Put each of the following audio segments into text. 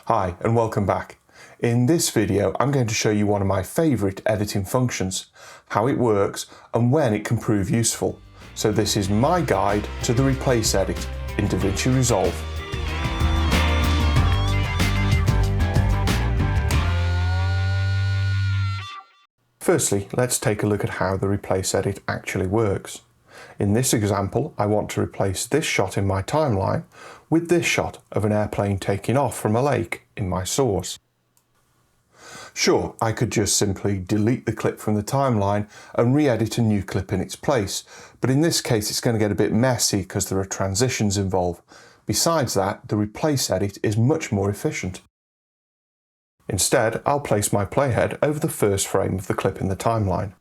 Hi and welcome back. In this video I'm going to show you one of my favourite editing functions, how it works and when it can prove useful. So this is my guide to the replace edit in DaVinci Resolve. Firstly, let's take a look at how the replace edit actually works. In this example, I want to replace this shot in my timeline with this shot of an airplane taking off from a lake in my source. Sure, I could just simply delete the clip from the timeline and re-edit a new clip in its place, but in this case it's going to get a bit messy because there are transitions involved. Besides that, the replace edit is much more efficient. Instead, I'll place my playhead over the first frame of the clip in the timeline.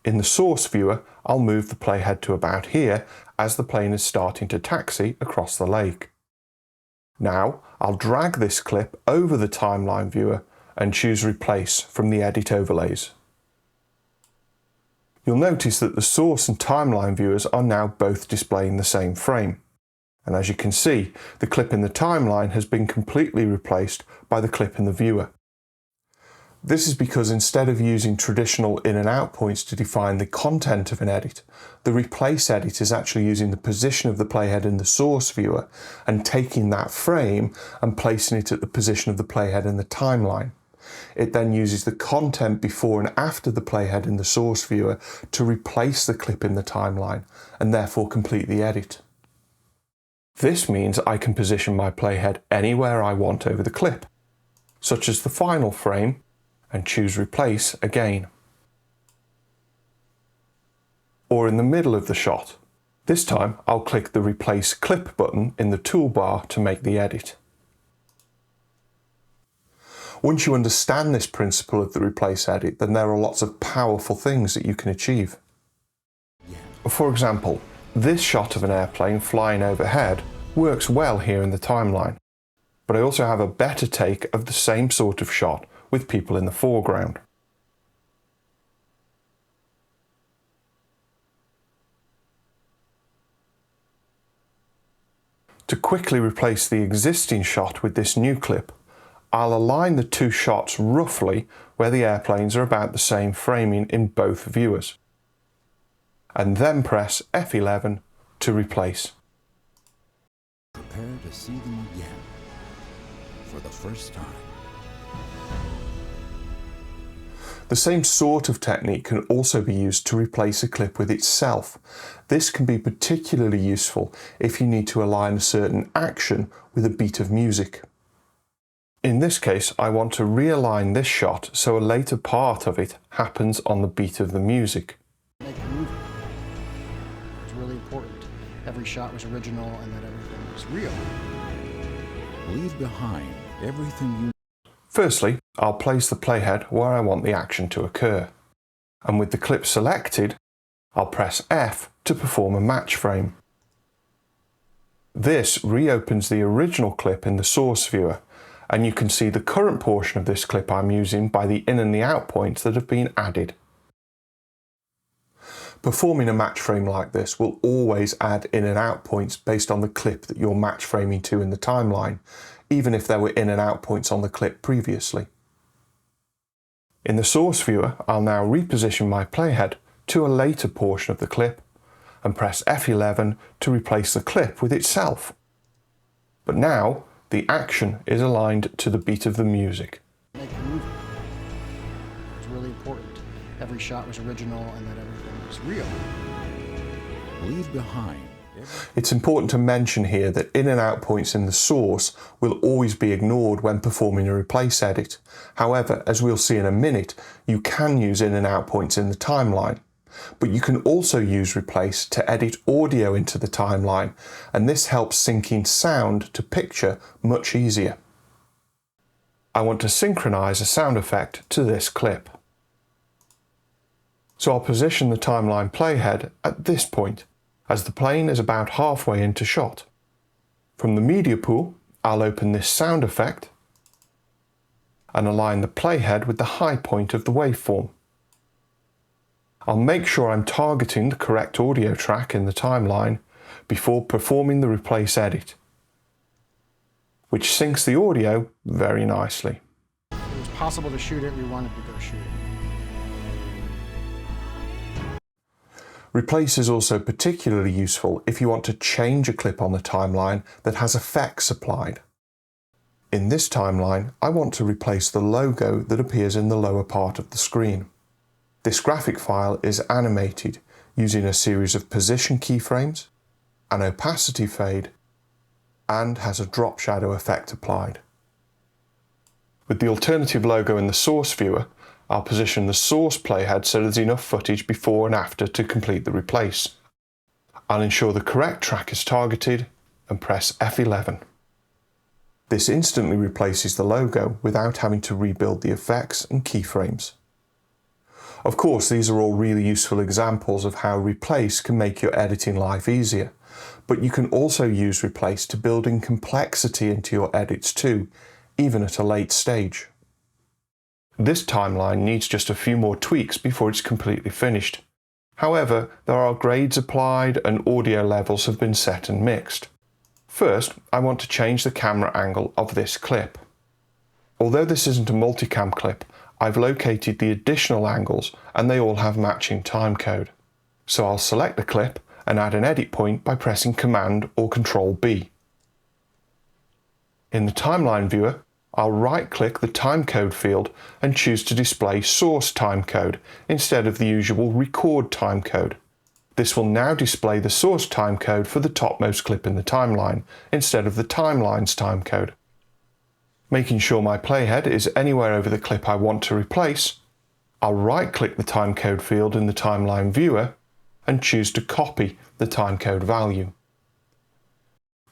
In the source viewer, I'll move the playhead to about here as the plane is starting to taxi across the lake. Now, I'll drag this clip over the timeline viewer and choose Replace from the Edit overlays. You'll notice that the source and timeline viewers are now both displaying the same frame. And as you can see, the clip in the timeline has been completely replaced by the clip in the viewer. This is because instead of using traditional in and out points to define the content of an edit, the replace edit is actually using the position of the playhead in the source viewer and taking that frame and placing it at the position of the playhead in the timeline. It then uses the content before and after the playhead in the source viewer to replace the clip in the timeline and therefore complete the edit. This means I can position my playhead anywhere I want over the clip, such as the final frame, and choose Replace again. Or in the middle of the shot. This time I'll click the Replace Clip button in the toolbar to make the edit. Once you understand this principle of the replace edit, then there are lots of powerful things that you can achieve. For example, this shot of an airplane flying overhead works well here in the timeline, but I also have a better take of the same sort of shot with people in the foreground. To quickly replace the existing shot with this new clip, I'll align the two shots roughly where the airplanes are about the same framing in both viewers, and then press F11 to replace. Prepare to see them again for the first time. The same sort of technique can also be used to replace a clip with itself. This can be particularly useful if you need to align a certain action with a beat of music. In this case, I want to realign this shot so a later part of it happens on the beat of the music. Make it move. It's really important. Every shot was original and that everything was real. Leave behind everything you... Firstly, I'll place the playhead where I want the action to occur. And with the clip selected, I'll press F to perform a match frame. This reopens the original clip in the source viewer, and you can see the current portion of this clip I'm using by the in and the out points that have been added. Performing a match frame like this will always add in and out points based on the clip that you're match framing to in the timeline, even if there were in and out points on the clip previously. In the source viewer, I'll now reposition my playhead to a later portion of the clip and press F11 to replace the clip with itself. But now, the action is aligned to the beat of the music. Make it move. It's really important. Every shot was original and that everything was real. Leave behind. It's important to mention here that in and out points in the source will always be ignored when performing a replace edit. However, as we'll see in a minute, you can use in and out points in the timeline. But you can also use replace to edit audio into the timeline, and this helps syncing sound to picture much easier. I want to synchronize a sound effect to this clip. So I'll position the timeline playhead at this point, as the plane is about halfway into shot. From the media pool, I'll open this sound effect and align the playhead with the high point of the waveform. I'll make sure I'm targeting the correct audio track in the timeline before performing the replace edit. which syncs the audio very nicely. It was possible to shoot it, we wanted to go shoot it. Replace is also particularly useful if you want to change a clip on the timeline that has effects applied. In this timeline, I want to replace the logo that appears in the lower part of the screen. This graphic file is animated using a series of position keyframes, an opacity fade, and has a drop shadow effect applied. With the alternative logo in the source viewer, I'll position the source playhead so there's enough footage before and after to complete the replace. I'll ensure the correct track is targeted and press F11. This instantly replaces the logo without having to rebuild the effects and keyframes. Of course, these are all really useful examples of how Replace can make your editing life easier, but you can also use Replace to build in complexity into your edits too, even at a late stage. This timeline needs just a few more tweaks before it's completely finished. However, there are grades applied and audio levels have been set and mixed. First, I want to change the camera angle of this clip. Although this isn't a multicam clip, I've located the additional angles and they all have matching timecode. So I'll select the clip and add an edit point by pressing Command or Control B. In the timeline viewer, I'll right-click the timecode field and choose to display source timecode instead of the usual record timecode. This will now display the source timecode for the topmost clip in the timeline instead of the timeline's timecode. Making sure my playhead is anywhere over the clip I want to replace, I'll right-click the timecode field in the timeline viewer and choose to copy the timecode value.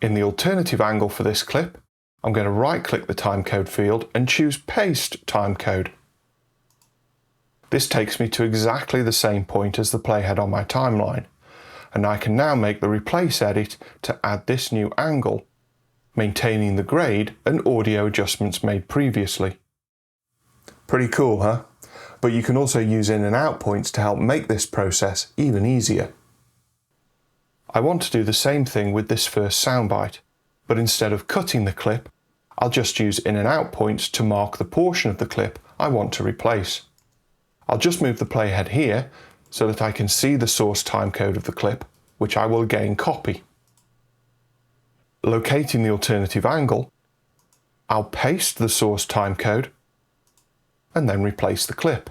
In the alternative angle for this clip, I'm going to right-click the timecode field and choose Paste Timecode. This takes me to exactly the same point as the playhead on my timeline, and I can now make the Replace edit to add this new angle, maintaining the grade and audio adjustments made previously. Pretty cool, huh? But you can also use in and out points to help make this process even easier. I want to do the same thing with this first soundbite, but instead of cutting the clip, I'll just use in and out points to mark the portion of the clip I want to replace. I'll just move the playhead here so that I can see the source timecode of the clip, which I will again copy. Locating the alternative angle, I'll paste the source timecode and then replace the clip.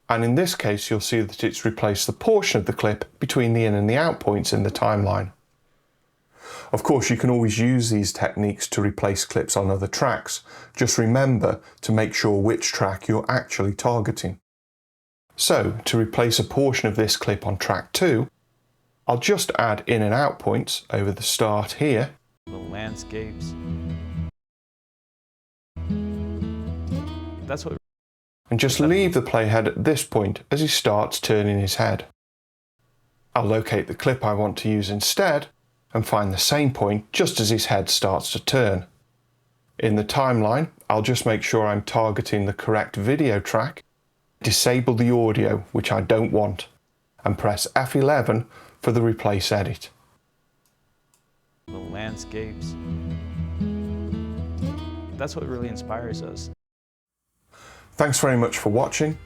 And in this case, you'll see that it's replaced the portion of the clip between the in and the out points in the timeline. Of course, you can always use these techniques to replace clips on other tracks. Just remember to make sure which track you're actually targeting. So, to replace a portion of this clip on track 2, I'll just add in and out points over the start here. The landscapes. That's what. And just leave the playhead at this point as he starts turning his head. I'll locate the clip I want to use instead and find the same point just as his head starts to turn. In the timeline, I'll just make sure I'm targeting the correct video track, disable the audio, which I don't want, and press F11 for the Replace edit. The landscapes. That's what really inspires us. Thanks very much for watching.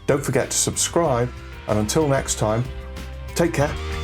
Don't forget to subscribe, and until next time, take care.